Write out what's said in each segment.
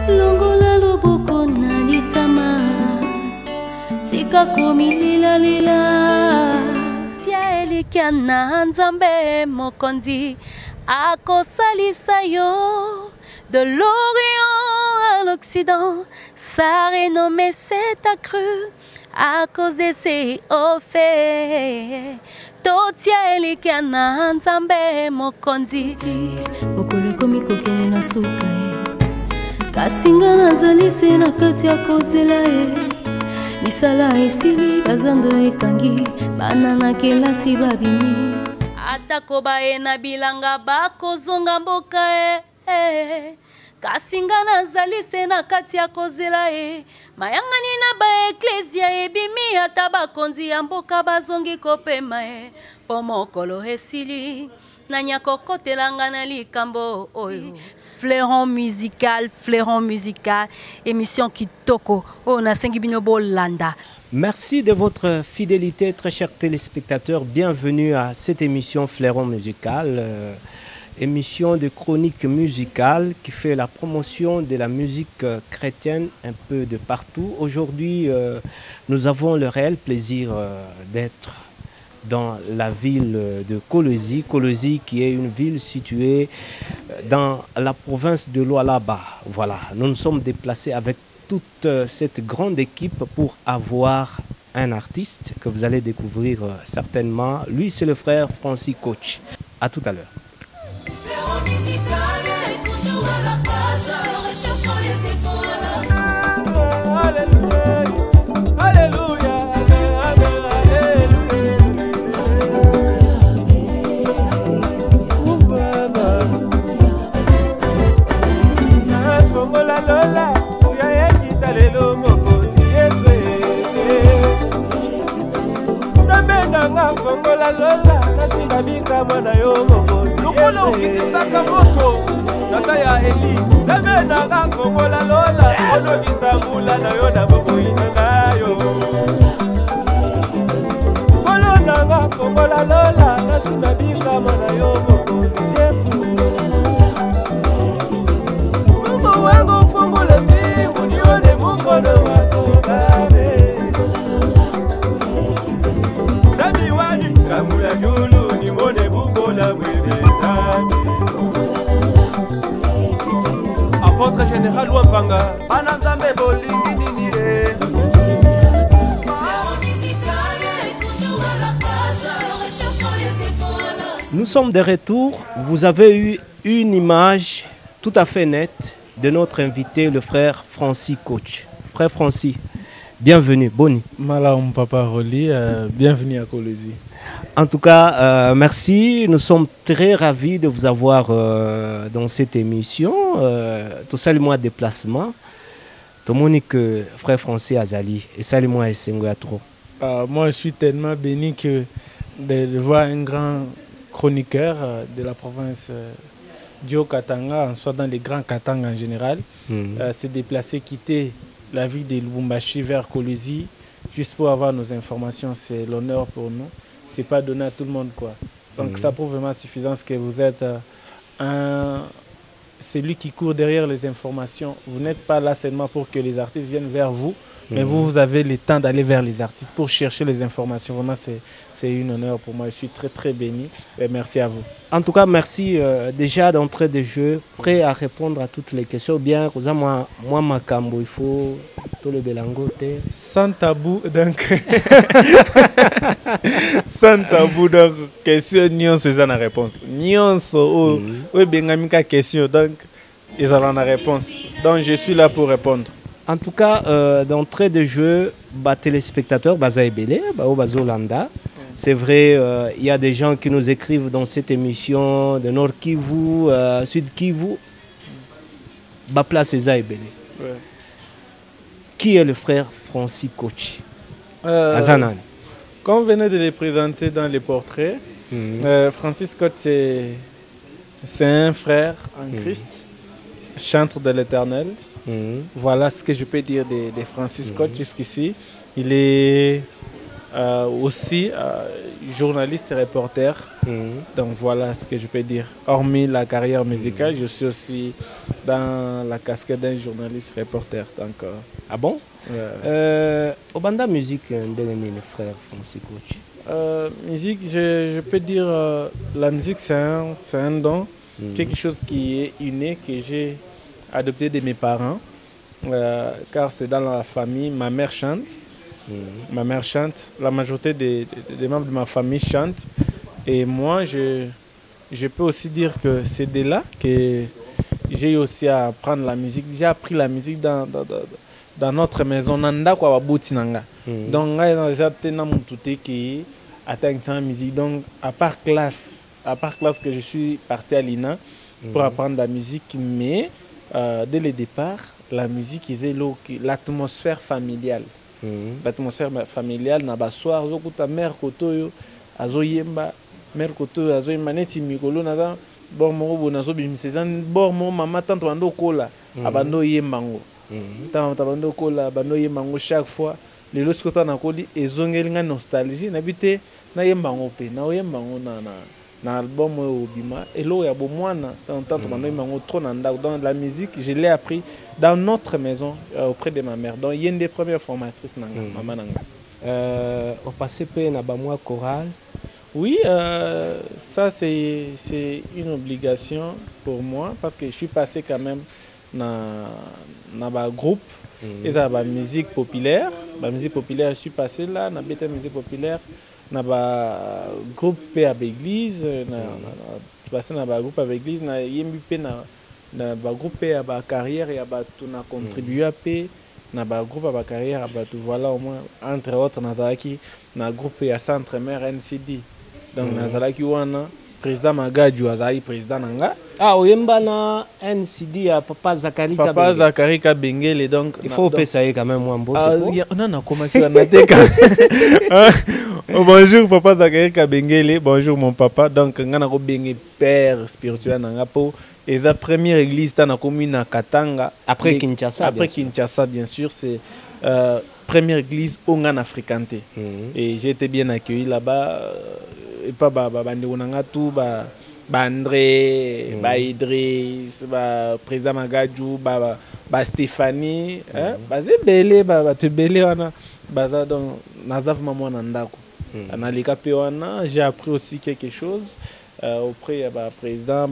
Longola loboko na litama tika komi lila lila tia elikia na nzambe mokonzi akosalisa yo de l'Orient à l'Occident. Sa renommée s'est accrue à cause de ses hauts faits. Totia elikia na nzambe mokonzi mokolo komi kokene na suka kasinga nazali se na kati ya kozela misala esili bazando ekangi bana na kelasi babimi atako baye na bilanga bakozonga mboka kasinga nazali se na kati ya kozela mayangani na baeklezia ebimi ata bakonzi ya mboka bazongi kopema po mokolo esili nanya kokotelanga na likambo oyo. Fleuron musical, émission Kitoko, on Sengibino Bolanda. Merci de votre fidélité, très chers téléspectateurs. Bienvenue à cette émission Fleuron musical, émission de chronique musicale qui fait la promotion de la musique chrétienne un peu de partout. Aujourd'hui, nous avons le réel plaisir d'être dans la ville de Kolwezi. Kolwezi qui est une ville située dans la province de Lualaba. Voilà, nous nous sommes déplacés avec toute cette grande équipe pour avoir un artiste que vous allez découvrir certainement. Lui, c'est le frère Francis Coach. À tout à l'heure. Songola lola nasimba bika mwana yo mokozi lokola ukisaka moto nata ya eli zame nanga songola lola ono kisambula na yo na bokoina ngayo kolo nanga songola lola nasimba bika mwana yo mokozi Mungu wangu fungule mbingu nione mkono wako Baba. Kamula julu ni mone buko na mwebezane Apôtre général Wampanga Anazambe bolingi nini Nous sommes de retour. Vous avez eu une image tout à fait nette de notre invité, le frère Francis Coach. Frère Francis, bienvenue, Boni. Malaum Papa Roli, bienvenue à Kolwezi. En tout cas, merci. Nous sommes très ravis de vous avoir dans cette émission. Tout ça, le mois de déplacement. Tout le monde que frère Francis Azali. Et ça, le mois est trop. Moi, je suis tellement béni que de voir un grand chroniqueur de la province du Haut-Katanga, soit dans les grands Katanga en général, se déplacer, quitter la ville de Lubumbashi vers Kolwezi, juste pour avoir nos informations. C'est l'honneur pour nous. C'est pas donné à tout le monde, quoi. Donc ça prouve vraiment suffisance que vous êtes celui qui court derrière les informations. Vous n'êtes pas là seulement pour que les artistes viennent vers vous, mais vous avez le temps d'aller vers les artistes pour chercher les informations. Vraiment, c'est une honneur pour moi. Je suis très, très béni. Et merci à vous. En tout cas, merci déjà d'entrée de jeu, prêt à répondre à toutes les questions. Bien, moi, Makambo, il faut tout le belangote. Sans tabou, donc. Sans tabou, donc, question, nion, c'est ça la réponse. Nion, so, oui, bien, question, donc, ils ont la réponse. Donc, je suis là pour répondre. En tout cas, d'entrée de jeu, téléspectateurs, Bazaïbele, Bazolanda. C'est vrai, il y a des gens qui nous écrivent dans cette émission de Nord Kivu, Sud Kivu, place Zaïbele. Qui est le frère Francis Coach Azanan. Comme on venait de les présenter dans les portraits, Francis Coach, c'est un frère en Christ, chantre de l'Éternel. Voilà ce que je peux dire de Francis Coach jusqu'ici. Il est aussi journaliste et reporter. Donc voilà ce que je peux dire. Hormis la carrière musicale, je suis aussi dans la casquette d'un journaliste reporter. Donc, ah bon? Au banda musique, les frères Francisco. Musique, je peux dire, la musique c'est un don, quelque chose qui est inné, que j'ai adopté de mes parents, car c'est dans la famille, ma mère chante. Ma mère chante, la majorité des membres de ma famille chantent. Et moi, je peux aussi dire que c'est de là que j'ai aussi à apprendre la musique. J'ai appris la musique dans notre maison. Donc, donc, à part classe que je suis parti à l'INA pour apprendre la musique, mais dès le départ, la musique, c'est l'atmosphère familiale. L'atmosphère familiale, na bassoir, zokuta mère kotoyo, azoyemba, mère kotoyo, azoyemba neti mikolo naza, bor moko bonazo bimsezan, bor mo mama tante bando kola, abando yembango. Tante bando kola, bando yembango chaque fois. Les lorsque tu as koli ezongelinga nostalgie, n'habite na yembango pe, na yembango na album obima, et là ya bomwana, tante bando yembango trop nanda. Dans la musique, je l'ai appris dans notre maison auprès de ma mère. Donc il y a une des premières formatrices maman nanga. Au passé pe na ba moi chorale. Oui, ça c'est une obligation pour moi parce que je suis passé quand même dans ba groupe. Et ça ba musique populaire, je suis passé là, na bête musique populaire, na ba groupe pe à l'église, na passé na ba groupe à l'église, na yembi pe na ba groupe à ba carrière et à ba tout na contribué à pe na ba groupe à ba carrière à ba tout voilà au moins entre autres nazaki na groupe à centre mère NCD. Donc nazalaki wana président Magaju azali président nanga. Ah oyemba na NCD à papa Zakari Kabengele. Donc il faut payer quand même moi mbote. Non non comment tu en bonjour papa Zakari Kabengele, bonjour mon papa. Donc ngana ko bengé père spirituel nanga po et la première église dans la commune à Katanga après Kinshasa. Après Kinshasa bien sûr, c'est première église où on a fréquenté. Et j'ai été bien accueilli là-bas. Et pas tout André, Idriss, président Magaju, Stéphanie, c'est belé, tu belé wana, donc nazaf maman nandako. Analika pewana, j'ai appris aussi quelque chose auprès du président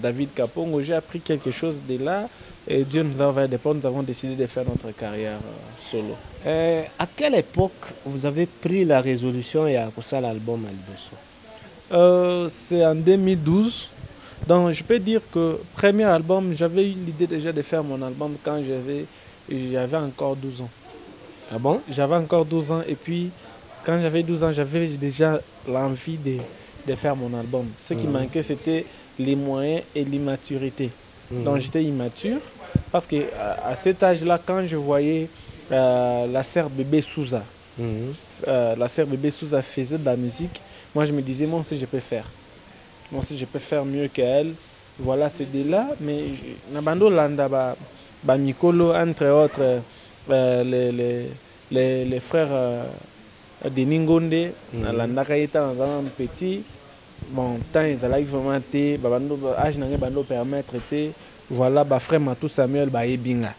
David Kapongo, j'ai appris quelque chose de là. Et Dieu nous a ouvert des portes, nous avons décidé de faire notre carrière solo. À quelle époque vous avez pris la résolution et à ça l'album Aliboso? C'est en 2012. Donc je peux dire que premier album, j'avais eu l'idée déjà de faire mon album quand j'avais encore 12 ans. Ah bon? J'avais encore 12 ans et puis quand j'avais 12 ans, j'avais déjà l'envie de faire mon album. Ce qui manquait, c'était les moyens et l'immaturité. Donc j'étais immature parce que à cet âge-là, quand je voyais la sœur bébé Souza, la sœur bébé Souza faisait de la musique, moi je me disais moi aussi je peux faire. Moi aussi je peux faire mieux qu'elle. Voilà, c'est de là. Mais Nabando Landa ba Mikolo, entre autres les frères de Ningonde, Landa Kaita en petit. Bon, temps ils allaient vraiment te, âge n'angé bando permettre te, voilà, frère Matou Samuel Ebinga.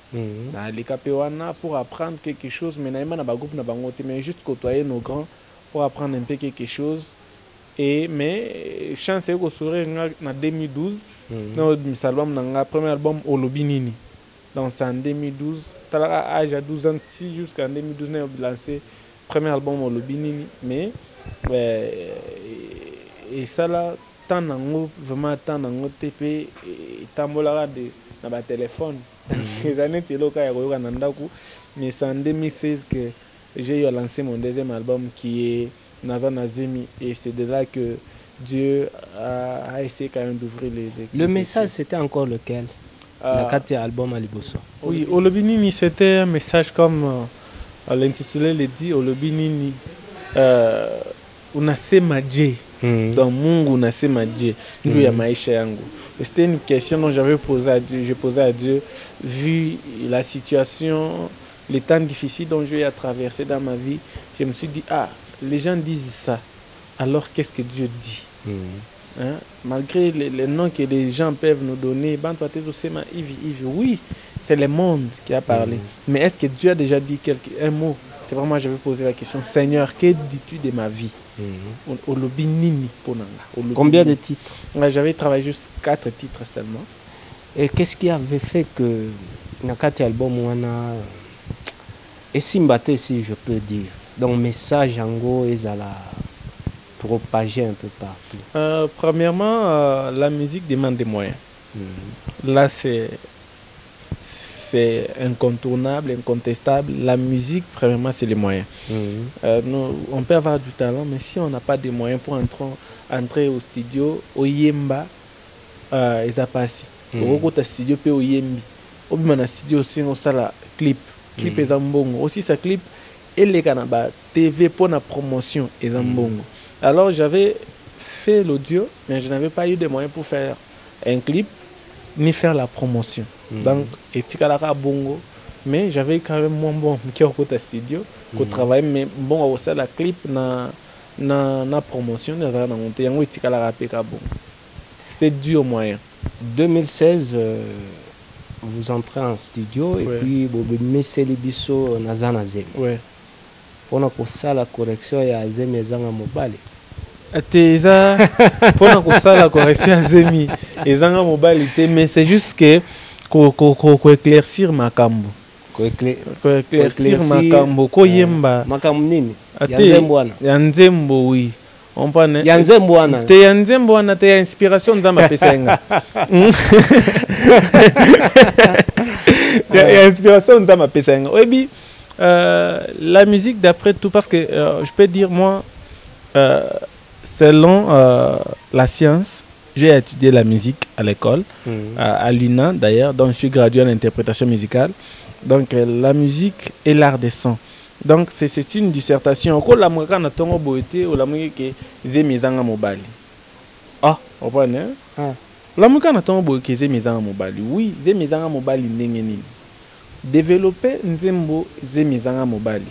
Na likapewana pour apprendre quelque chose, mais naïma na ba groupe na bangote, mais juste côtoyer nos grands pour apprendre un peu quelque chose. Et mais chance que sourire en 2012, notre album nanga premier album Olobinini. Donc c'est en 2012, t'as âge à 12 ans jusqu'en 2012 n'a lancé premier album Olobinini, mais et ça là tant nango vraiment tant nango TP tambola de na ba téléphone les années teloka ya koyoka na ndaku, mais c'est en 2016 que j'ai lancé mon deuxième album qui est Naza Nazemi, et c'est de là que Dieu a essayé quand même d'ouvrir les écrits. Le message c'était encore lequel? La quatrième album Aliboso. Oui, Olobinini c'était un message comme l'intitulé le dit, Olobinini unasema je dans Mungu unasema je njoo ya maisha yangu. C'était une question dont j'avais posé à Dieu, je posais à Dieu vu la situation, les temps difficiles dont j'ai traversé dans ma vie. Je me suis dit les gens disent ça, alors qu'est-ce que Dieu dit? Hein? Malgré les noms que les gens peuvent nous donner, oui, c'est le monde qui a parlé. Mais est-ce que Dieu a déjà dit un mot? C'est vraiment, je vais poser la question, Seigneur, que dis-tu de ma vie? Combien de titres? J'avais travaillé juste 4 titres seulement. Et qu'est-ce qui avait fait que Nakati album et Simbaté, si je peux dire, donc message en gros est à la propager un peu partout? Premièrement, la musique demande des moyens. Là, c'est incontournable, incontestable. La musique, premièrement, c'est les moyens. On peut avoir du talent, mais si on n'a pas de moyens pour entrer au studio, au Yemba, ils ont passé. Au studio, puis au Yembi. Au studio, aussi, on a la clip. Clip est en bongo. Aussi, sa clip, et les Kanaba, TV pour la promotion est en bongo. Alors, j'avais fait l'audio, mais je n'avais pas eu de moyens pour faire un clip, ni faire la promotion. Donc, et Tikalaka Bongo, mais j'avais quand même moins bon qui au côté studio, qu'on travaille, mais bon, aussi la clip, na promotion, c'est dû au moyen. 2016, vous entrez en studio et puis vous mettez les bisous dans un azem. Ouais. Pour la correction, il y a azem et zanga mobile. Pour la correction, azemi et zanga mobile, mais c'est juste que qu'on éclaircir ma cambo. Éclaircir ma cambo. Koyemba. Ma cambo nini. Yanzemboana. Yanzembo oui. On parle. Yanzemboana. Te yanzemboana te inspiration nzamba pesenga. Inspiration nzamba pesenga. Oui, la musique d'après tout parce que je peux dire moi selon la science. J'ai étudié la musique à l'école, à l'UNA d'ailleurs, donc je suis gradué en interprétation musicale. Donc la musique est l'art des sons. Donc c'est une dissertation. La musique na tongo boité ou la musique que zemizanga mobali. Ah, on voit né? La musique na tongo boité zemizanga mobali. Oui, zemizanga mobali ndengeni. Développer nzembo zemizanga mobali.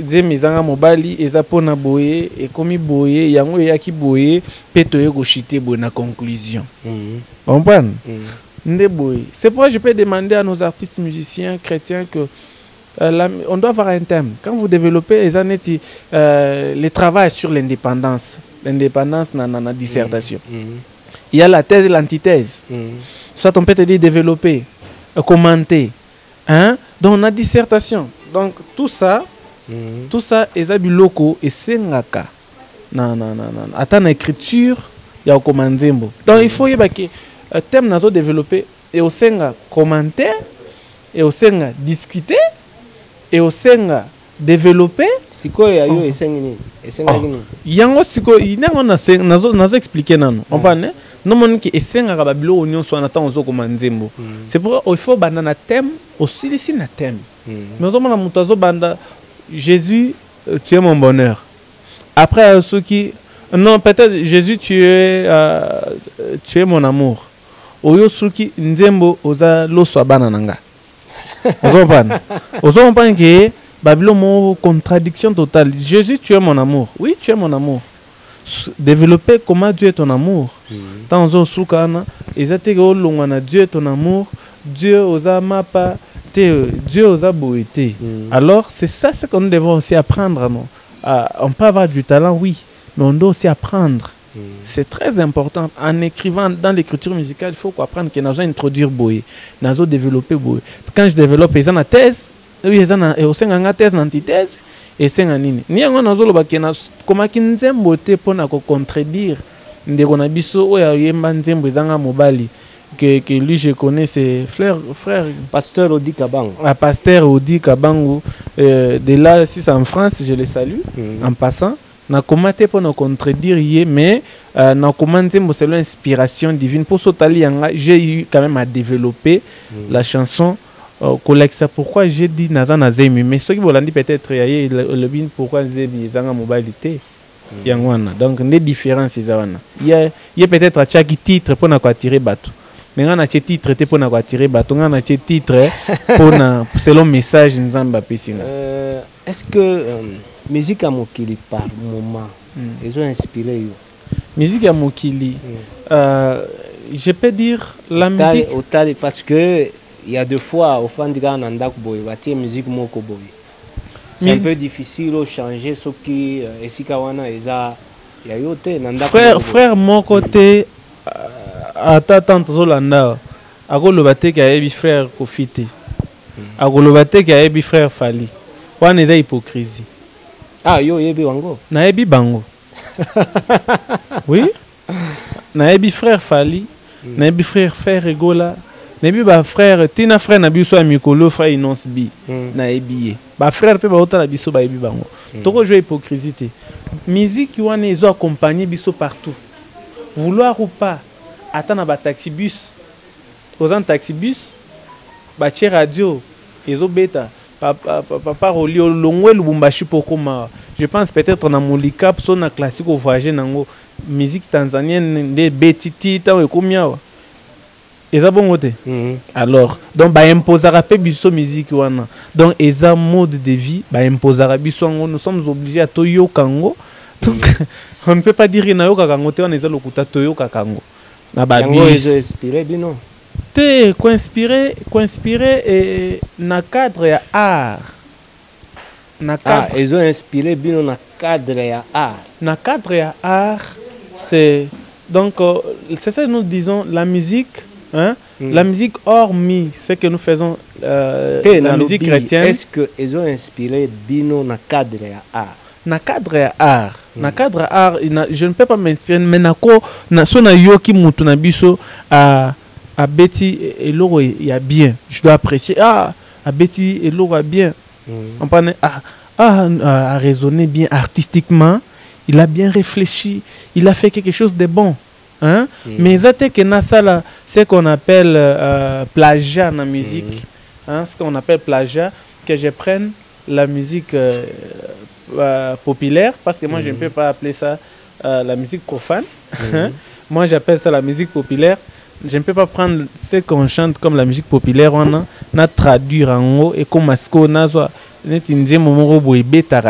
Zemizanga mobali eza pona boye et komi boye yango yaki boye peto yego chité boye na conclusion. On comprend? Ndé boye. C'est pourquoi je peux demander à nos artistes musiciens chrétiens que on doit avoir un thème. Quand vous développez les travail sur l'indépendance, dans la dissertation. Il y a la thèse et l'antithèse. Soit on peut te dire développer, commenter. Hein? Dans la dissertation. Donc tout ça est biloko et sengaka. Attends l'écriture, il y a au commandembo. Donc il faut y avoir que thème nazo développer et au senga commenter et au senga discuter et au senga développer. Siko ya yo esengini. Esenga gini. Yango siko inango nazo expliquer nano. On parle non mon qui esenga ka babilo onyo so anata ozo commandembo. C'est pourquoi il faut banana thème aussi ici na thème. Mais on a mutazo banda Jésus, tu es mon bonheur. Après ceux qui non peut-être Jésus tu es mon amour. Oyo suki nzembo oza loso banananga. Ozo comprendre que Babylone mon contradiction totale. Jésus tu es mon amour. Oui, tu es mon amour. Développer comment Dieu est ton amour. Tant ozo sukana ezate go longana Dieu est ton amour. Dieu oza mapa Dieu oza boité. Alors c'est ça ce que nous devons aussi apprendre non. On peut avoir du talent oui, mais on doit aussi apprendre. C'est très important. En écrivant dans l'écriture musicale, il faut apprendre que nous allons introduire boé, nous allons développer boé. Quand je développe, ils ont une thèse, ils ont une thèse, une antithèse, et c'est un nini. Ni on a zolo bakena comment qu'ils beauté pour na contredire. Ndeko na biso oya yemba nzembo ezanga mobali que lui je connais c'est frère Pasteur Odi Kabango. Pasteur Odi Kabango de là si c'est en France, je le salue en passant. Na commenté pour nous contredire mais na commenté c'est l'inspiration divine pour sotali j'ai eu quand même à développer la chanson collecte. Pourquoi j'ai dit nazana zemi mais ceux qui veulent dire peut-être le bin pourquoi zemi zanga mobilité yangwana donc les différences ezana il y a peut-être à chaque titre pour na attirer bateau mais on a ce titre pour na attirer bateau on a ce titre pour na selon message nzamba pesinga. Est-ce que musique à Mokili par moment, ils ont inspiré yo. Musique à Mokili, je peux dire la musique. Parce que il y a deux fois au fond de Gananda Boy, la musique Moko Boy. C'est un peu difficile de changer ce qui est si kawana eza ya yote nanda. Frère mon côté attends Zolanda. Agoloba te ka yebi frère Kofite. Agoloba te ka yebi frère Fali. Wana eza hypocrisie. Ah yo yebi wango. Na yebi bango. Oui. Na yebi frère Fali, na yebi frère Egola, na yebi ba frère Tina frère na biso ya mikolo frère Inonce Bi. Na yebi ye. Ba frère pe ba otala biso ba yebi bango. Toko jouer hypocrisie te. Musique wana ezo accompagner biso partout. Vouloir ou pas, attendre ba taxi bus. Aux taxibus, bache radio, ezo beta, papa roli au longwe lubumbashi pokoma. Je pense peut-être na Molikap, son na classique au voyager nango musique tanzanienne de betiti ta we komia. Eza bongo te. Alors, donc ba imposera pe biso musique wana. Donc eza mode de vie, ba imposera biso ngo, nous sommes obligés à toyo kango. Donc on ne peut pas dire na yo kango te on eza lokuta toyo kango. Na ba bis inspiré bino. Te coinspiré et na cadre ya art. Na cadre. Ah, ils ont inspiré bien na cadre ya art. Na cadre ya art, c'est donc c'est ça que nous disons la musique, hein? La musique hormis ce que nous faisons la musique chrétienne. Est-ce que ils ont inspiré bino na cadre ya art? Na cadre ya art. Na cadre art, je ne peux pas m'inspirer mais na so na yoki mutu na biso à Betty et Loro il y a bien, je dois apprécier. À Betty et Loro bien. On parlait à raisonner bien artistiquement, il a bien réfléchi, il a fait quelque chose de bon. Hein? Mais c'est qu'on appelle plagiat dans la musique. Hein? Ce qu'on appelle plagiat, que je prenne la musique populaire, parce que moi je ne peux pas appeler ça la musique profane. Moi j'appelle ça la musique populaire. Je ne peux pas prendre ce qu'on chante comme la musique populaire, on a traduire en haut et comme ce qu'on a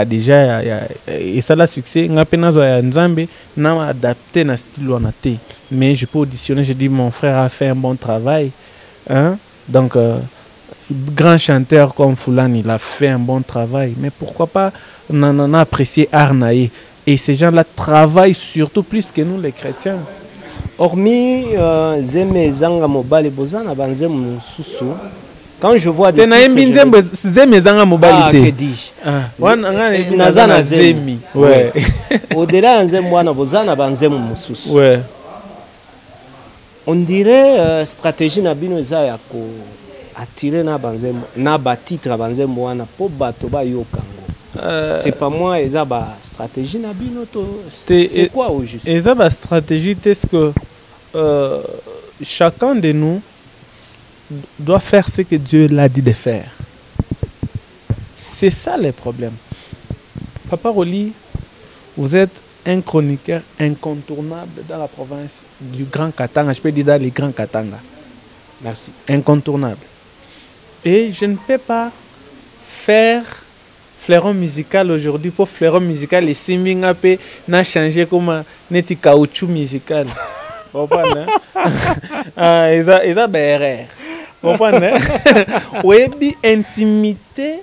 déjà et ça a succès, on a adapté na style on a té. Mais je peux auditionner, je dis mon frère a fait un bon travail, hein? Donc grand chanteur comme Fulani, il a fait un bon travail, mais pourquoi pas on a apprécié Arnaï et ces gens-là travaillent surtout plus que nous les chrétiens. Hormis Zeme Zanga Mobile Bozana Banzem Susu, quand je vois des Zeme Zanga Mobile, que dis-je? Nazana Zemi. Ouais. Au-delà Zem Wana Bozana Banzem Susu. Ouais. On dirait stratégie Nabino Zaya ko attirer na Banzem na ba titre Banzem Wana po bato ba yokango. C'est pas moi, et ça ba stratégie Nabino to. C'est quoi au juste? Et ça ba stratégie est-ce que chacun de nous doit faire ce que Dieu l'a dit de faire. C'est ça le problème. Papa Roli, vous êtes un chroniqueur incontournable dans la province du Grand Katanga. Je peux dire dans les Grands Katanga. Merci. Incontournable. Et je ne peux pas faire fleuron musical aujourd'hui. Pour fleuron musical, les singing up n'a changé comme un caoutchouc musical. Vous comprenez? Ils ont BRR. Vous comprenez? Oui, intimité,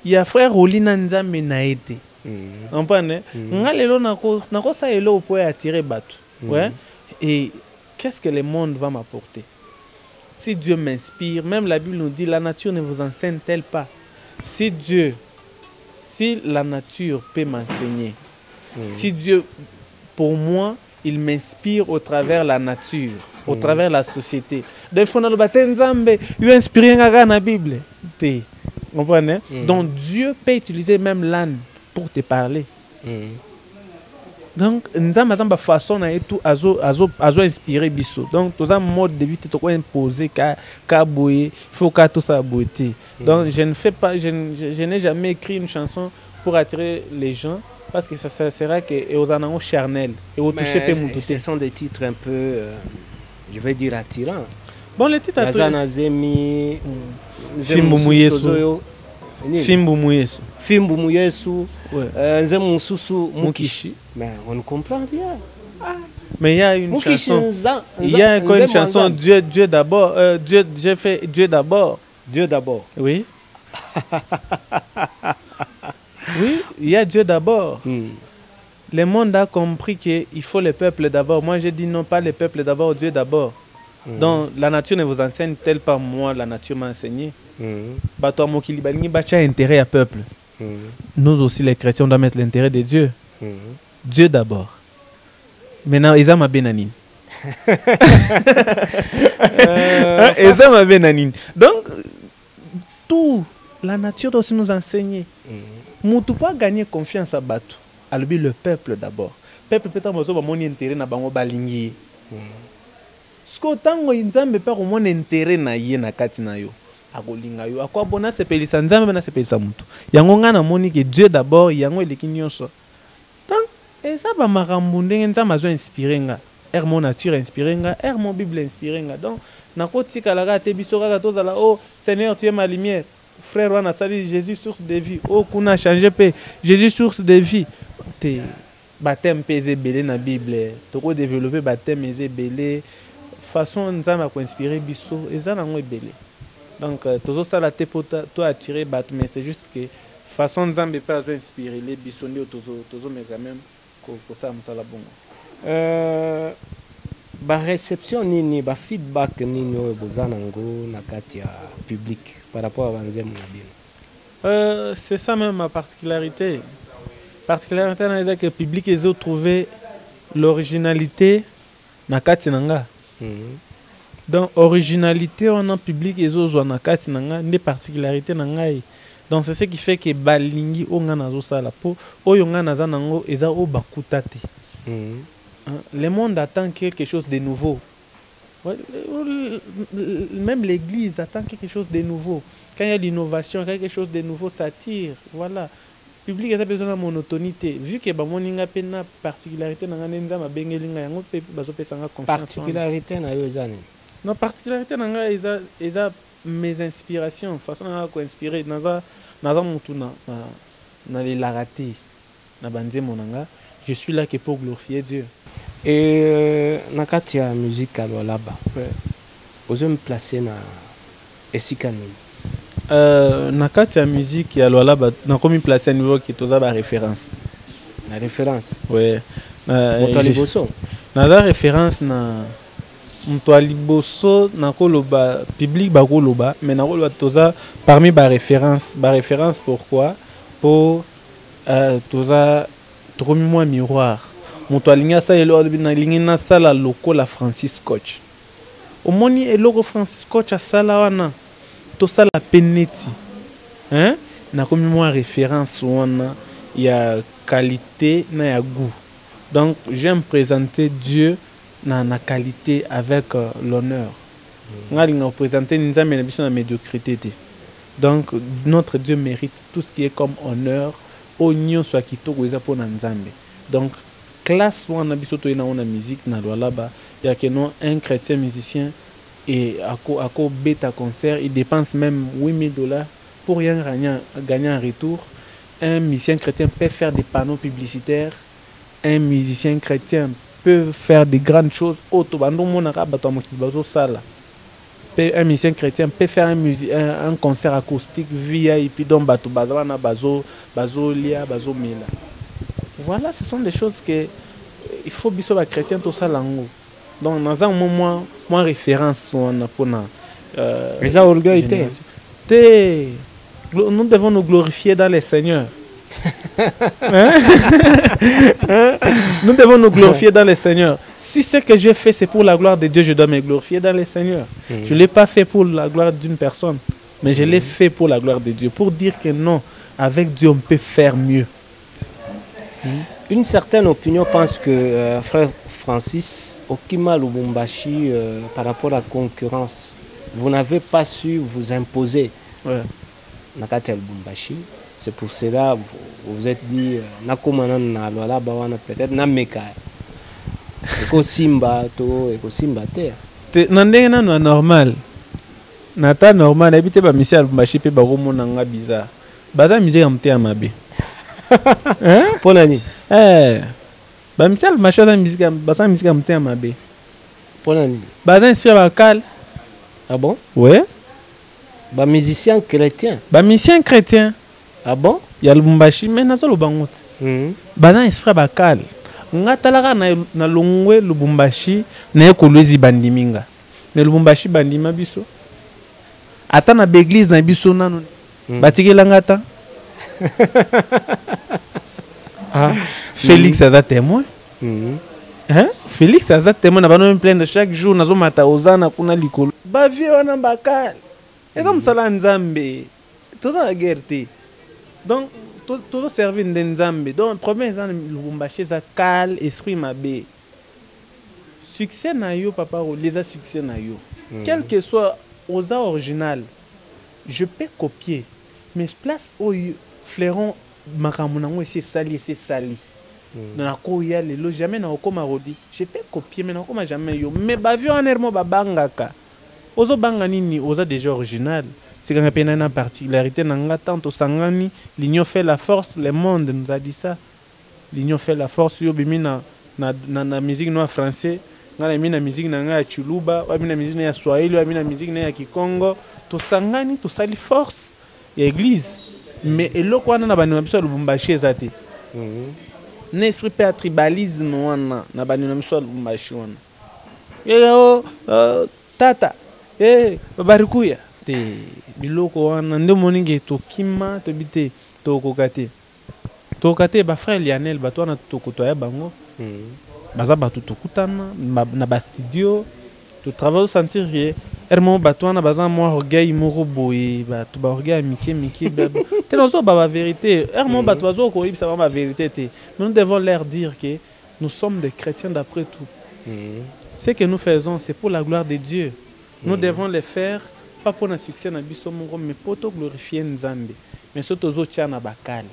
il y a frère Rolina Nzambe na été. Vous comprenez? Ngalelo nako sa elo pour attirer batu. Ouais. Et qu'est-ce que le monde va m'apporter? Si Dieu m'inspire, même la Bible nous dit la nature ne vous enseigne-t-elle pas? Si la nature peut m'enseigner, si Dieu, pour moi, il m'inspire au travers la nature, au travers la société. Donc, il a inspiré la Bible. Vous comprenez? Donc, Dieu peut utiliser même l'âne pour te parler. Donc, nous avons façon à inspirer biso. Donc, tous un mode de vie qui est imposé, il faut que tout ça beauté. Donc, je n'ai jamais écrit une chanson pour attirer les gens parce que ça sera que aux anneaux charnels et au toucher peu. Ce sont des titres un peu, je vais dire, attirants. Bon, les titres attirants. Zemi, Fimbu Muyesu. Fimbu Muyesu. Ouais. Nze Mususu Mukishi. Mais on comprend bien. Mais il y a une Mukishi chanson. Il y a encore une chanson, Dieu d'abord. J'ai fait Dieu d'abord. Dieu d'abord. Oui. Oui, il y a Dieu d'abord. Le monde a compris qu'il faut le peuple d'abord. Moi, j'ai dit non, pas le peuple d'abord, Dieu d'abord. Donc, la nature ne vous enseigne tel pas moi, la nature m'a enseigné. Bato Mokili Balingi Bacha intérêt à peuple. Nous aussi, les chrétiens, on doit mettre l'intérêt de Dieu. Dieu d'abord. Maintenant, ils ont ma bénanine. Ils ont ma bénanine. Donc, tout, la nature doit aussi nous enseigner. Moutou pas gagner confiance à Batou. Alors, le peuple d'abord. Le peuple peut avoir mon intérêt na bango balingi. Ce que tango inzambe pas au moins intérêt na yé na kati na yo. Akolinga yo. Akwa bona se pelisa nzambe na se pelisa mutu. Yango nga na moni que Dieu d'abord, yango eleki nyonso. Donc, et ça ba makambu ndenge nzambe azo inspirer nga. Er mon nature inspirer nga, er mon Bible inspirer nga. Donc, na koti kala te biso kaka tozala oh Seigneur tu es ma lumière. Frère wana sali Jésus source de vie. Oh kuna changer pe Jésus source de vie. Te baptême pesé belé na Bible. Toko développer baptême pesé belé. Façon nzambe ko inspirer biso ezana ngo belé. Donc toujours ça la te pour toi attirer bat mais c'est juste que façon nzambe pas inspirer les biso ndio toujours mais quand même ko ça msala bongo. Ba réception nini ba feedback nini oyo bozana ngo na kati ya public par rapport à banzemu na bino. C'est ça même ma particularité. Particularité dans les que le public ils ont trouvé l'originalité na kati nanga. Donc originalité on a public ils ont na kati nanga des particularités nanga. Donc c'est ce qui fait que balingi onga nazo sala po oyonga naza nango eza o bakutate. Le monde attend quelque chose de nouveau. Même l'église attend quelque chose de nouveau. Quand il y a l'innovation, quelque chose de nouveau s'attire. Voilà. Le public a besoin de monotonité. Vu que bamoninga pena particularité na nganza mabengelinga yango pe bazo pesanga confiance. Particularité na yo zane. Non, particularité na nga eza mes inspirations, façon na ko inspirer naza mutu na les larati na banzemo nanga. Je suis là que pour glorifier Dieu. Et na kati ya musique alors là-bas. Vous me placer na esikani. Na kati ya musique alors là-bas na komi placer à niveau qui toza ba référence. La référence. Ouais. Mutwali boso. Na la référence na Mutwali boso na koloba public ba koloba mais na koloba toza parmi ba référence pourquoi pour toza tromi moi miroir. Motoalinga sa elo na lingina sala lokola Francis Scotch. Omoni eloko Francis Scotch a sala wana to sala peneti. Hein? Na komi moi référence wana ya qualité na ya goût. Donc j'aime présenter Dieu na qualité avec l'honneur. Ngalinga présenter nzambe na biso na médiocrité. Donc notre Dieu mérite tout ce qui est comme honneur onyo soit kitoko eza pona nzambe. Donc classe ou en abisoto ina on a musique na là-bas il y a que non un chrétien musicien et à quoi bêta concert il dépense même $8,000 pour rien gagner en retour. Un musicien chrétien peut faire des panneaux publicitaires, un musicien chrétien peut faire des grandes choses autobando monaka bato mokibazo sala. Un musicien chrétien peut faire un concert acoustique VIP donc bato bazana bazo lia bazo mela. Voilà, ce sont des choses que il faut biso ba chrétien tout ça lango. Donc dans un moment moi référence on a pour na les orgueil nous devons nous glorifier dans le Seigneur. Nous devons nous glorifier dans le Seigneur. Si ce que j'ai fait c'est pour la gloire de Dieu, je dois me glorifier dans le Seigneur. Je l'ai pas fait pour la gloire d'une personne, mais je l'ai fait pour la gloire de Dieu, pour dire que non, avec Dieu on peut faire mieux. Une certaine opinion pense que frère Francis Okima Lubumbashi par rapport à la concurrence, vous n'avez pas su vous imposer. Nakati Lubumbashi, c'est pour cela vous vous êtes dit nakomana na lola bawana peut-être na meka. Eko simba te. Nandenge na normal. Nata normal habite ba misi Lubumbashi pe ba romona nga bizarre. baza musique am te amabe hein pour nani ba misal machin za musique baza musique am te amabe pour nani baza inspiré ba kal. Ah bon? Ouais. Ba musicien chrétien. Ba musicien chrétien. Ah bon? Ya Lubumbashi mais nazo lobango te. Baza inspiré ba kal. Nga talaka na longwe Lubumbashi na kolwezi bandiminga. Mais Lubumbashi bandima biso. Ata na l'église na biso nanu. Batikela ngata. Ah, Félix aza témoin. Hein? Félix aza témoin na bano plein de chaque jour nazo mata ozana kuna likolo. Ba vie wana bakal. Eza musala nzambe. Toza na guerre te. Donc tout servir de nzambe. Donc problème eza Lubumbashi za kal esprit mabe. Succès na yo papa les a succès na yo. Quel que soit oza original. Je peux copier. Mais place où flairon makamunango c'est sali. Dans la koya lelo jamais na okoma rodi. Je peux copier mais na okoma jamais yo. Mais ba vie en ermo ba bangaka. Ozo banga nini oza déjà original. C'est quand même une particularité nanga tant au sangani l'union fait la force. Le monde nous a dit ça. L'union fait la force yo bimi na musique noire français. Ngala mina musique nanga ya chuluba, wa mina musique ya swahili, wa mina musique ya kikongo. To sangani to sali force et église. Mais eloko wana na banu biso Lubumbashi ezate. N'esprit pas tribalisme wana na banu biso Lubumbashi wana. Yo tata barikuya te biloko wana ndo moninge to kima to bite to kokate. To kokate ba frère Lionel bato wana to kotoya bango. Baza bato to kutana na ba studio to travail sentir que hermo bato na baza moi orgueil moko boye bato ba orgueil miki te nozo ba vérité hermo bato bazo ko ibisa ba vérité te. Mais nous devons leur dire que nous sommes des chrétiens d'après tout. Ce que nous faisons c'est pour la gloire de Dieu. Nous devons le faire pas pour un succès na biso moko mais pour glorifier Nzambe. Mais surtout zo tia na bakali.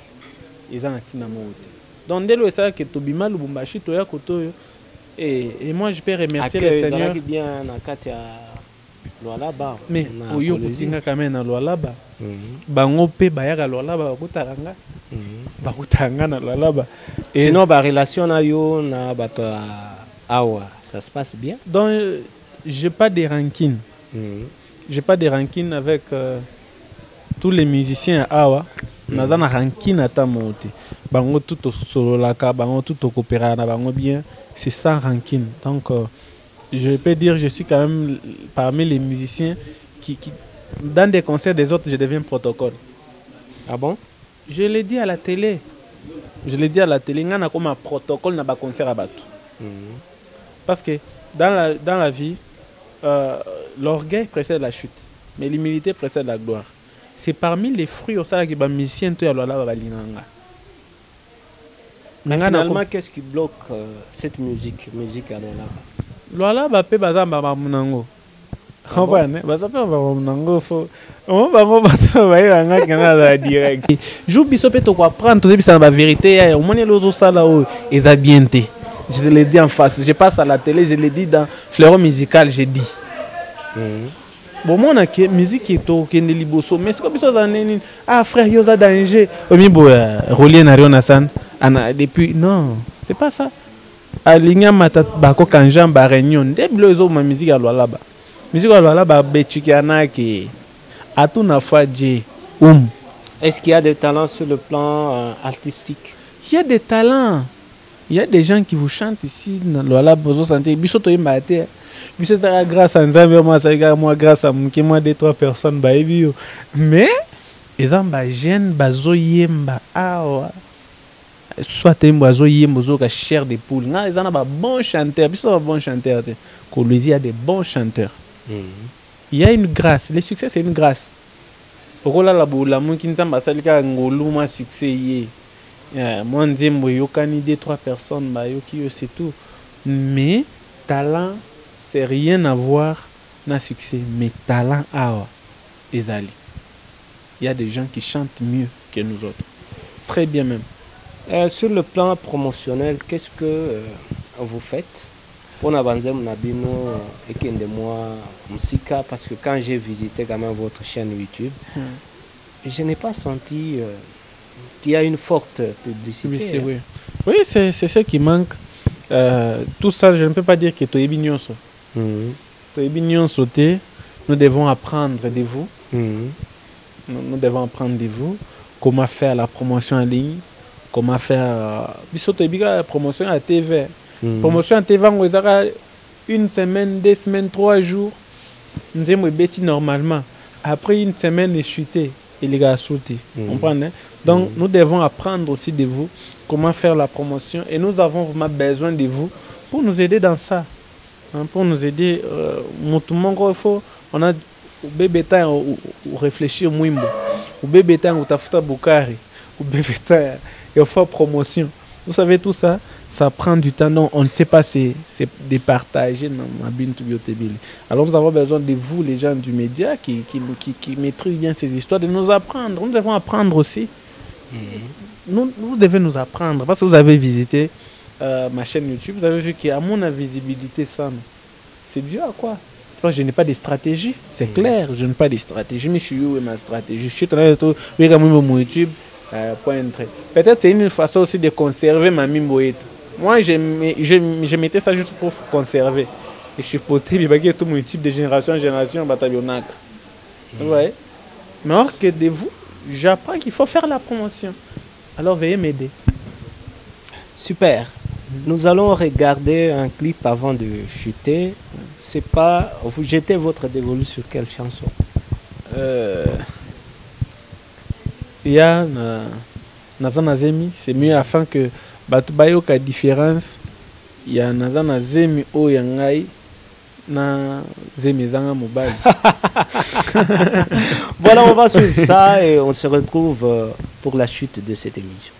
Eza na tina mote. Donc dès le ça que tobima Lubumbashi toya koto et moi je peux remercier le Seigneur qui bien na kati ya Lualaba. Mais oyo kutinga quand na Lualaba. Bango pe bayaka Lualaba bakutaranga. Bakutaranga na Lualaba. Sinon ba relation na yo na bato awa, ça se passe bien? Donc j'ai pas de rancune. J'ai pas de rancune avec tous les musiciens à awa. Naza na rancune ata mote. Bango tout solo laka, bango tout coopérer na bango bien, c'est sans rancune. Donc je peux dire je suis quand même parmi les musiciens qui dans des concerts des autres je deviens protocole. Ah bon? Je l'ai dit à la télé. Je l'ai dit à la télé, ngana comme un protocole na ba concert à bateau. Parce que dans la vie l'orgueil précède la chute, mais l'humilité précède la gloire. C'est parmi les fruits au sein que les musiciens to ya Lualaba balinganga. Mais finalement, qu'est-ce qui bloque cette musique à Lualaba? Lualaba pe bazamba ba munango. Comprenez? Bazamba ba munango fo. On va battre ba nganga direct. Jou biso pe to ko apprendre to bisa ba vérité, au moins lozo sala o eza bien te. Je te l'ai dit en face, je passe à la télé, je l'ai dit dans Fleuron musical, j'ai dit. Bon, moi, on a que musique qui est au Kende Liboso, mais c'est comme ça, ah frère, yoza danger. Omi bo relié na Riona San, depuis non, c'est pas ça. Alinya mata bako kanjam ba réunion, déblo zo ma musique à Lualaba. Musique à Lualaba bechikiana ki atuna fois J. Est-ce qu'il y a des talents sur le plan artistique? Il y a des talents. Il y a des gens qui vous chantent ici dans Lualaba, vous sentez biso to yimbaté. Biso ça grâce à Nzambe moi grâce à moi 2-3 personnes ba ebio. Mais ezamba jeune bazo yemba awa. Soit bazo yemba zo ka chair de poule. Na ezana ba bon chanteur, biso ba bon chanteur te. Kolwezi a des bons chanteurs. Il y a une grâce, le succès c'est une grâce. Okola la boula mon ki Nzamba salika ngolu ma succès yé. Moi Nzembo yokani 2-3 personnes ba yoki c'est tout. Mais talent c'est rien à voir na succès, mais talent awa ezali. Il y a des gens qui chantent mieux que nous autres. Très bien même. Sur le plan promotionnel, qu'est-ce que vous faites pour n'avancer mon abino et qu'il y ait moi musique? Parce que quand j'ai visité quand même votre chaîne YouTube, je n'ai pas senti qu'il y a une forte publicité. Oui, oui, c'est ce qui manque. Tout ça, je ne peux pas dire que tu es mignon. Nous devons apprendre de vous. Nous devons apprendre de vous comment faire la promotion en ligne, comment faire la promotion à TV. Promotion à TV, on a une semaine, 2 semaines, 3 jours. Nous avons bêti normalement. Après une semaine, il chuté et les gars sauté. Comprenez? Donc, nous devons apprendre aussi de vous comment faire la promotion et nous avons vraiment besoin de vous pour nous aider dans ça. Pour nous aider, on a bébé temps ou réfléchir moins ou bébé temps ou tafuta bukari ou bébé temps il faut promotion. Vous savez tout ça, ça prend du temps. Donc on ne sait pas c'est de partager dans ma bintu biotébile. Alors nous avons besoin de vous les gens du média qui maîtrisent bien ces histoires de nous apprendre. Nous devons apprendre aussi. Vous devez nous apprendre parce que vous avez visité ma chaîne YouTube, vous avez vu qu'à mon visibilité ça, c'est dû à quoi? C'est parce que je n'ai pas de stratégie, c'est clair, je n'ai pas de stratégie, mais je suis où ma stratégie? Je suis en train de tout, oui, comme mon YouTube, point entrer. Peut-être c'est une façon aussi de conserver ma mimboïde. Moi, je mettais ça juste pour conserver. Et je suis poté, il y a tout mon YouTube de génération en génération, bataillonnac. Vous voyez? Mais alors que de vous, j'apprends qu'il faut faire la promotion. Alors veuillez m'aider. Super. Nous allons regarder un clip avant de chuter. C'est pas... Vous jetez votre dévolu sur quelle chanson? Il y a Nazanazemi, c'est mieux afin que Batubayo la différence. Il y a Nazanazemi o yangai na Zemi Zanga Mobile. Voilà, on va suivre ça et on se retrouve pour la chute de cette émission.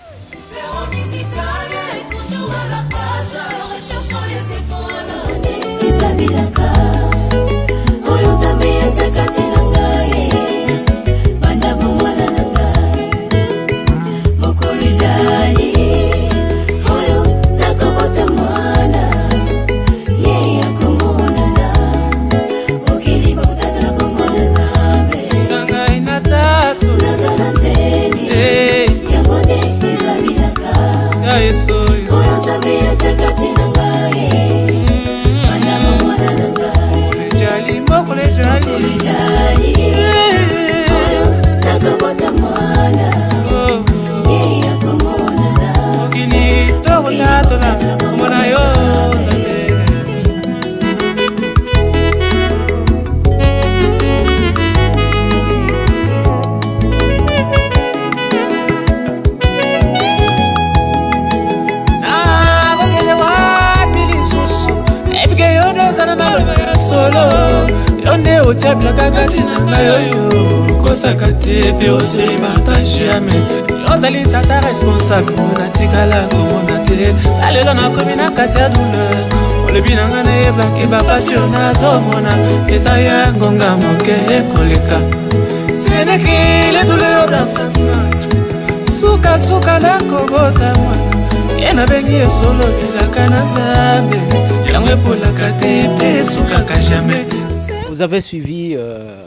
Chabla kakati nanga yoyo kosaka te pe osei partage jamais ozali tata responsable na tikala komona te alelo na komi na kati ya douleur olobi nanga na yebaki bapassion nazomona eza ya ngonga moke ekoleka seneki les douleurs d'enfantement suka nakobota mwana ye nabengi esolo bilaka na nzambe elango epolaka te pe sukaka jamais. Vous avez suivi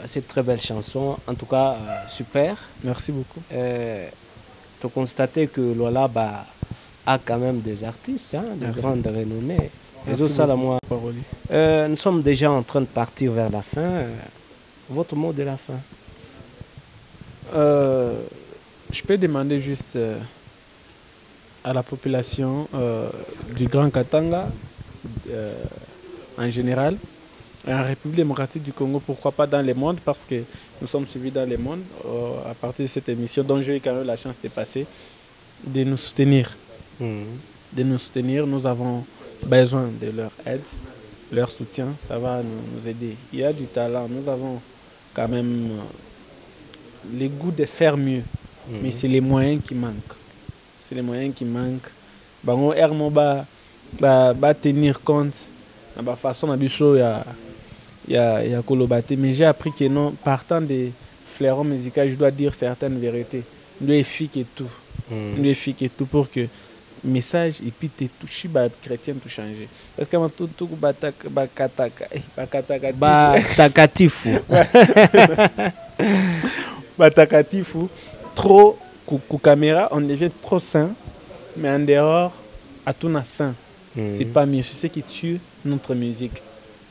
cette très belle chanson, en tout cas super. Merci beaucoup. Tu constates que Lola a quand même des artistes de grande renommée. Nous sommes déjà en train de partir vers la fin. Votre mot de la fin? Je peux demander juste à la population du Grand Katanga en général, en République démocratique du Congo, pourquoi pas dans le monde, parce que nous sommes suivis dans le monde à partir de cette émission dont j'ai eu quand même la chance de passer, de nous soutenir. De nous soutenir, nous avons besoin de leur aide, leur soutien, ça va nous aider. Il y a du talent, nous avons quand même le goût de faire mieux, mais c'est les moyens qui manquent. C'est les moyens qui manquent. Bango ermo ba tenir compte de la façon d'habitude il y a Kolobate, mais j'ai appris que non, partant des flairons musicaux, je dois dire certaines vérités. Je dois efficacer tout. Je dois efficacer tout pour que le message et puis te toucher, les chrétiens tout changer. Parce que tout batakatifu trop ku caméra on devient trop sain mais en dehors à tout na sain. C'est pas mieux, c'est ce qui tue notre musique.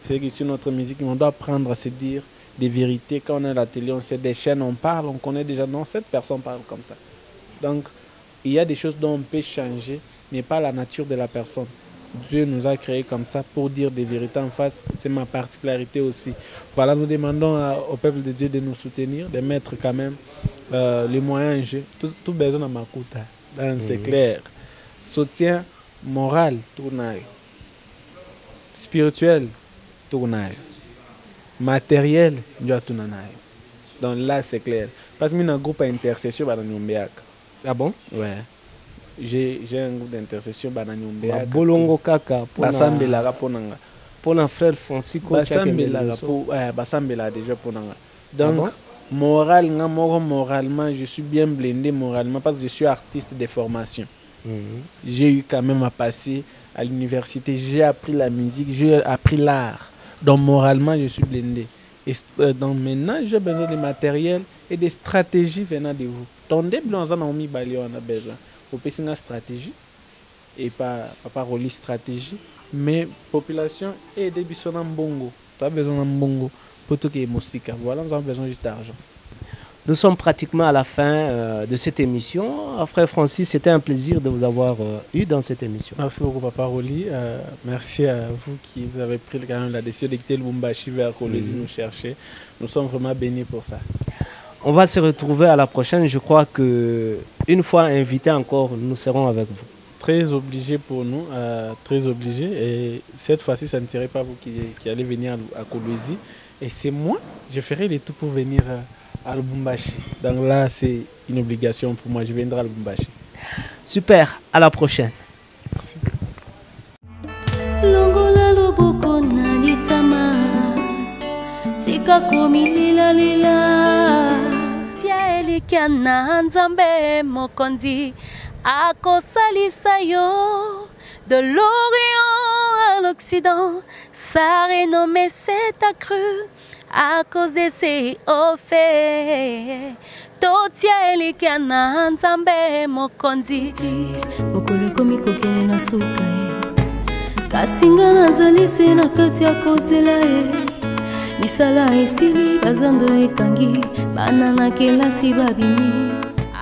C'est ce qui tue notre musique, mais on doit apprendre à se dire des vérités. Quand on est à la télé, on sait des chaînes, on parle, on connaît déjà, non, cette personne parle comme ça. Donc, il y a des choses dont on peut changer, mais pas la nature de la personne. Dieu nous a créés comme ça pour dire des vérités en face. C'est ma particularité aussi. Voilà, nous demandons au peuple de Dieu de nous soutenir, de mettre quand même les moyens en jeu. Tout besoin de m'écouter. C'est clair. Soutien moral, tournail. Spirituel, tournail. Matériel, tournail. Donc là, c'est clair. Parce que j'ai un groupe d'intercession dans Nyombeak. Ah bon? Ouais. J'ai un groupe d'intercession dans Nyombeak. Bolongo kaka. Basambela ponanga. Pour un frère Francisco. Basambela déjà ponanga. Donc, moralement, je suis bien blindé moralement parce que je suis artiste de formation. J'ai eu quand même à passer à l'université, j'ai appris la musique, j'ai appris l'art. Donc moralement, je suis blindé. Et donc maintenant, j'ai besoin de matériel et de stratégies venant de vous. Donc dès que on a besoin, faut passer une stratégie et pas relier stratégie, mais population et des bisons en bongo. Tu as besoin d'un bongo pour tout qui est musique. Voilà, nous avons besoin juste d'argent. Nous sommes pratiquement à la fin de cette émission. Frère Francis, c'était un plaisir de vous avoir eu dans cette émission. Merci beaucoup, Papa Roli. Merci à vous qui vous avez pris quand même la décision de quitter le Lubumbashi vers Kolwezi nous chercher. Nous sommes vraiment bénis pour ça. On va se retrouver à la prochaine. Je crois qu'une fois invité encore, nous serons avec vous. Très obligé pour nous, très obligé. Et cette fois-ci, ça ne serait pas vous qui allez venir à Kolwezi. Et c'est moi, je ferai le tout pour venir à Lubumbashi. Donc là, c'est une obligation pour moi. Je viendrai à Lubumbashi. Super, à la prochaine. Merci. Longola loboko na litama tika komi lila lila tia elikia na nzambe mokonzi akosalisa yo de l'Orient à l'Occident sa renommée s'est accrue à cause de ses hauts faits. Totia elikia na nzambe mokonzi mokolo komi kokene na suka kasinga nazali se na kati ya kozela misala esili bazando ekangi bana na kelasi babimi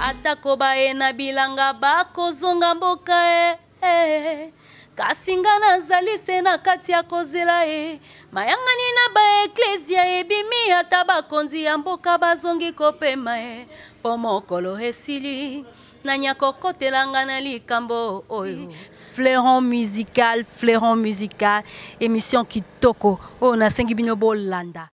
atako baye na bilanga bakozonga mboka kasinga nazali se na kati ya kozela mayangani na baeklezia ebimi ata bakonzi ya mboka bazongi kopema po mokolo esili nanya kokotelanga na likambo oyo Fleuron musical, émission Kitoko, on a 5 bino bolanda.